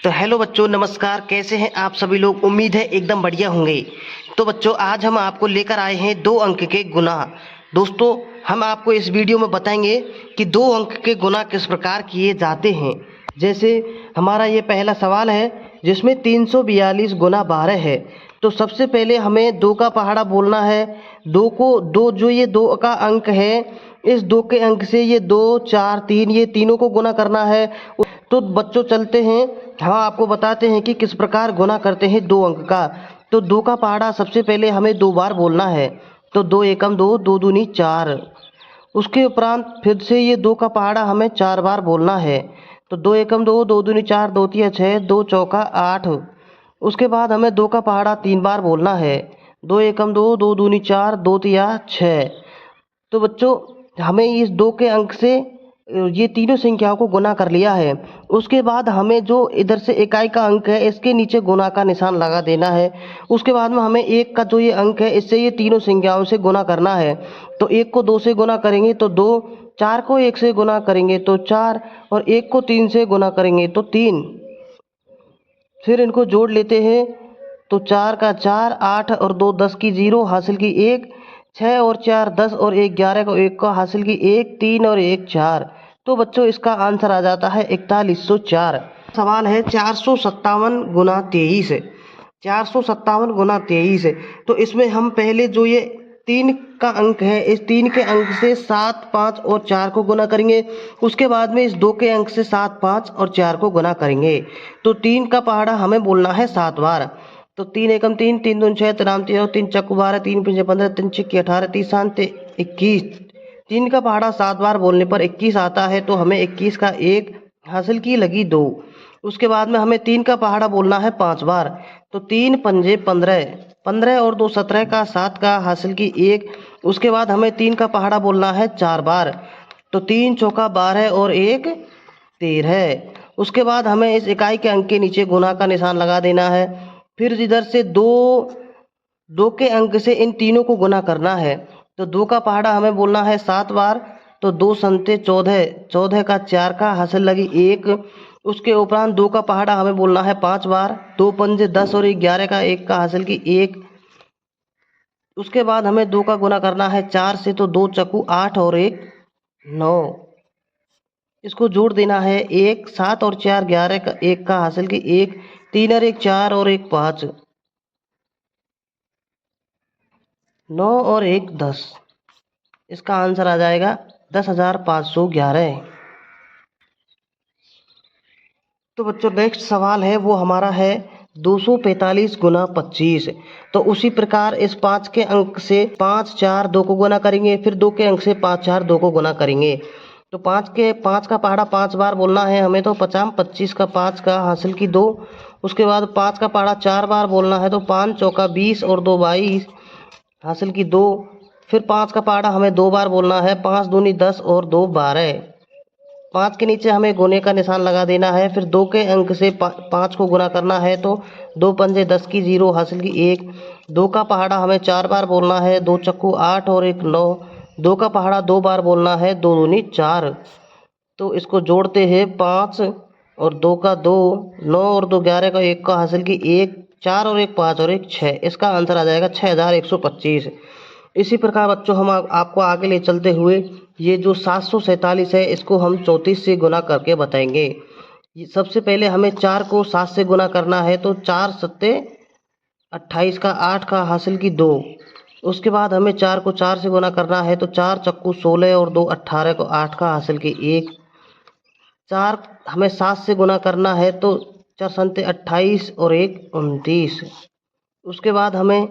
तो हेलो बच्चों, नमस्कार। कैसे हैं आप सभी लोग? उम्मीद है एकदम बढ़िया होंगे। तो बच्चों, आज हम आपको लेकर आए हैं 2 अंक के गुना। दोस्तों, हम आपको इस वीडियो में बताएंगे कि 2 अंक के गुना किस प्रकार किए जाते हैं। जैसे हमारा ये पहला सवाल है जिसमें 342 गुना 12 है। तो सबसे पहले हमें 2 का पहाड़ा बोलना है। 2 को 2 जो ये 2 का अंक है, इस 2 के अंक से ये 2, 4, 3 ये तीनों को गुना करना है। तो बच्चों चलते हैं, हम आपको बताते हैं कि किस प्रकार गुना करते हैं 2 अंक का। तो 2 का पहाड़ा सबसे पहले हमें 2 बार बोलना है। तो 2 एकम 2, 2 दूनी 4। उसके उपरांत फिर से ये 2 का पहाड़ा हमें 4 बार बोलना है। तो 2 एकम 2, 2 दूनी 4, 2 तिया 6, 2 चौका 8। उसके बाद हमें 2 का पहाड़ा 3 बार बोलना है। 2 एकम 2, 2 दूनी 4, 2 तिया 6। तो बच्चों, हमें इस 2 के अंक से ये तीनों संख्याओं को गुना कर लिया है। उसके बाद हमें जो इधर से इकाई का अंक है, इसके नीचे गुना का निशान लगा देना है। उसके बाद में हमें 1 का जो ये अंक है, इससे ये तीनों संख्याओं से गुना करना है। तो 1 को 2 से गुना करेंगे तो 2, 4 को 1 से गुना करेंगे तो 4, और 1 को 3 से गुना करेंगे तो 3। फिर इनको जोड़ लेते हैं। तो 4 का 4, 8 और 2 10 की 0 हासिल की 1, 6 और 4 10 और 1 11 को 1 को हासिल की 1, 3 और 1 4। तो बच्चों, इसका आंसर आ जाता है 4104। सवाल है 457 गुना 23। 457 गुना 23। तो इसमें हम पहले जो ये 3 का अंक है, इस 3 के अंक से 7, 5 और 4 को गुना करेंगे। उसके बाद में इस 2 के अंक से 7, 5 और 4 को गुना करेंगे। तो 3 का पहाड़ा हमें बोलना है 7 बार। तो 3 एकम 3, 3 दूनी 6, 3 13, 3 चक्कू 12, 3 पंजे 15, 3 छिक्की 18, 30 शांति 21। 3 का पहाड़ा 7 बार बोलने पर 21 आता है। तो हमें 21 का 1 हासिल की लगी 2। उसके बाद में हमें 3 का पहाड़ा बोलना है 5 बार। तो 3 पंजे 15, 15 और 2 17 का 7 का हासिल की 1। उसके बाद हमें 3 का पहाड़ा बोलना है 4 बार। तो 3 चौका 12 और 1 13। उसके बाद हमें इस इकाई के अंक के नीचे गुना का निशान लगा देना है। फिर इधर से 2 के अंक से इन तीनों को गुना करना है। तो 2 का पहाड़ा हमें बोलना है 7 बार। तो 2 संते 14, 14 का 4 का हासिल लगी 1। उसके उपरांत 2 का पहाड़ा हमें बोलना है 5 बार। 2 पंजे 10 और 11 का 1 का हासिल की 1। उसके बाद हमें 2 का गुना करना है 4 से। तो 2 चक्कू 8 और 1 9। इसको जोड़ देना है 1, 7 और 4 11 का 1 का हासिल की 1, 3 और 1 4 और 1 5, 9 और 1 10। इसका आंसर आ जाएगा 10,511। तो बच्चों, नेक्स्ट सवाल है वो हमारा है 245 गुना 25। तो उसी प्रकार इस 5 के अंक से 5 4 2 को गुना करेंगे। फिर 2 के अंक से 5 4 2 को गुना करेंगे। तो 5 का पहाड़ा 5 बार बोलना है हमें। तो 50 25 का 5 का हासिल की 2। उसके बाद 5 का पहाड़ा 4 बार बोलना है। तो 5 चौका 20 और 2 22 हासिल की 2। फिर 5 का पहाड़ा हमें 2 बार बोलना है। 5 दूनी 10 और 2 12। 5 के नीचे हमें गुने का निशान लगा देना है। फिर 2 के अंक से 5 को गुना करना है। तो 2 पंजे 10 की 0 हासिल की 1। 2 का पहाड़ा हमें 4 बार बोलना है। 2 चक्कू 8 और 1 9। 2 का पहाड़ा 2 बार बोलना है। 2 दूनी 4। तो इसको जोड़ते हैं 5 और 2 का 2, 9 और 2 11 का 1 का हासिल की 1, 4 और 1 5 और 1 6। इसका आंसर आ जाएगा 6125। इसी प्रकार बच्चों, हम आपको आगे ले चलते हुए ये जो 747 है, इसको हम 34 से गुना करके बताएंगे। सबसे पहले हमें 4 को 7 से गुना करना है। तो 4 सत्ते 28 का 8 का हासिल की 2। उसके बाद हमें 4 को 4 से गुना करना है। तो 4 चक्कू 16 और 2 18 को 8 का हासिल की 1। 4 हमें 7 से गुना करना है। तो 4 संते 28 और 1 29। उसके बाद हमें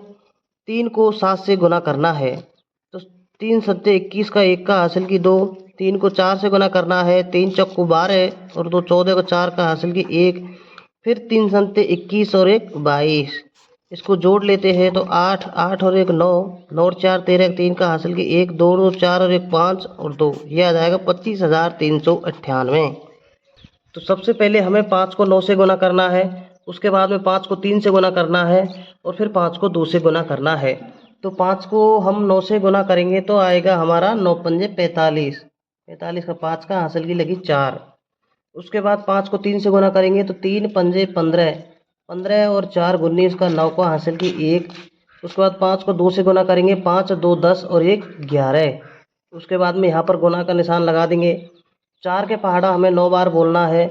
3 को 7 से गुना करना है। तो 3 सत्ते 21 का 1 का हासिल की 2। 3 को 4 से गुना करना है। 3 चक्कू 12 और 2 14 को 4 का हासिल की 1। फिर 3 संते 21 और 1 22। इसको जोड़ लेते हैं। तो 8 8 और 1 9, 9 और 4 13, 3 का हासिल की 1, 2 2 4 और 1 5 और 2। यह आ जाएगा 25,398। तो सबसे पहले हमें 5 को 9 से गुना करना है। उसके बाद में 5 को 3 से गुना करना है। और फिर 5 को 2 से गुना करना है। तो 5 को हम 9 से गुना करेंगे तो आएगा हमारा 9 पंजे 45। 45 का 5 का हासिल की लगी 4। उसके बाद 5 को 3 से गुना करेंगे तो 3 पंजे 15, 15 और 4 19 का 9 को हासिल की 1। उसके बाद 5 को 2 से गुना करेंगे, 5 2 10 और 1 11। उसके बाद में यहाँ पर गुना का निशान लगा देंगे। 4 के पहाड़ा हमें 9 बार बोलना है,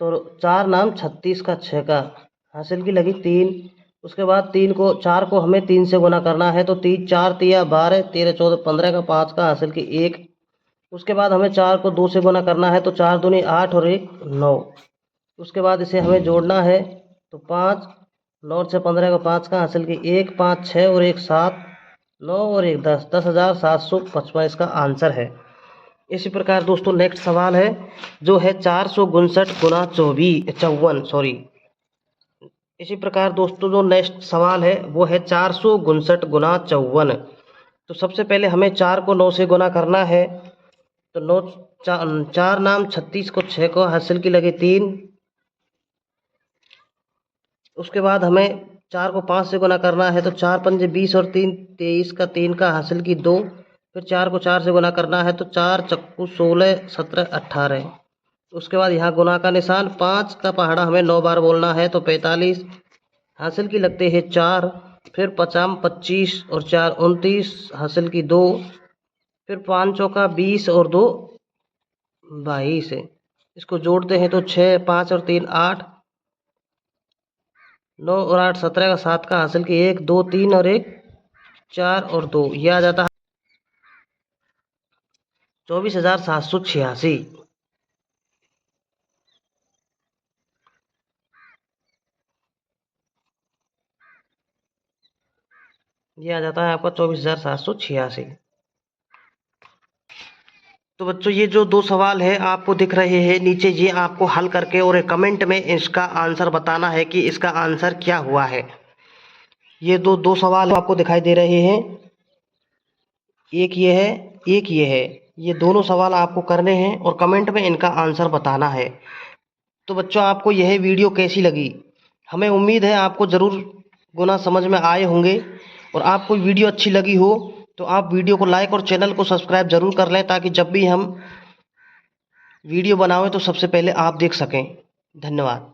तो 4 नाम 36 का 6 का हासिल की लगी 3। उसके बाद 4 को हमें 3 से गुना करना है, तो 3 4 तिया 12 13 14 15 का 5 का हासिल की 1। उसके बाद हमें 4 को 2 से गुना करना है, तो 4 दूनी 8 और 1 9। उसके बाद इसे हमें जोड़ना है, तो 5 9 से 15 का 5 का हासिल की 1 5 6 और 1 7 9 और 1 10 10,755 इसका आंसर है। इसी प्रकार दोस्तों नेक्स्ट सवाल है जो है 459 गुना 54 सॉरी। इसी प्रकार दोस्तों जो नेक्स्ट सवाल है वो है 459 गुना 54। तो सबसे पहले हमें 4 को 9 से गुना करना है, तो 9 4 नाम 36 को 6 को हासिल की लगे 3। उसके बाद हमें 4 को 5 से गुना करना है, तो 4 पंजे 20 और 3 23 का 3 का हासिल की 2। फिर 4 को 4 से गुना करना है, तो 4 चक्कू 16 17 18। उसके बाद यहाँ गुना का निशान, 5 का पहाड़ा हमें 9 बार बोलना है, तो 45 हासिल की लगते हैं 4। फिर 5 25 और 4 29 हासिल की 2। फिर 5 चौका 20 और 2 22। इसको जोड़ते हैं तो 6 5 और 3 8 9 और 8 17 का 7 का हासिल की 1 2 3 और 1 4 और 2, यह आ जाता है 24,786। यह आ जाता है आपका 24,786। तो बच्चों ये जो दो सवाल है आपको दिख रहे हैं नीचे, ये आपको हल करके और कमेंट में इसका आंसर बताना है कि इसका आंसर क्या हुआ है। ये दो सवाल आपको दिखाई दे रहे हैं, एक ये है एक ये है। ये दोनों सवाल आपको करने हैं और कमेंट में इनका आंसर बताना है। तो बच्चों आपको यह वीडियो कैसी लगी? हमें उम्मीद है आपको ज़रूर गुना समझ में आए होंगे। और आपको वीडियो अच्छी लगी हो तो आप वीडियो को लाइक और चैनल को सब्सक्राइब ज़रूर कर लें, ताकि जब भी हम वीडियो बनाएं तो सबसे पहले आप देख सकें। धन्यवाद।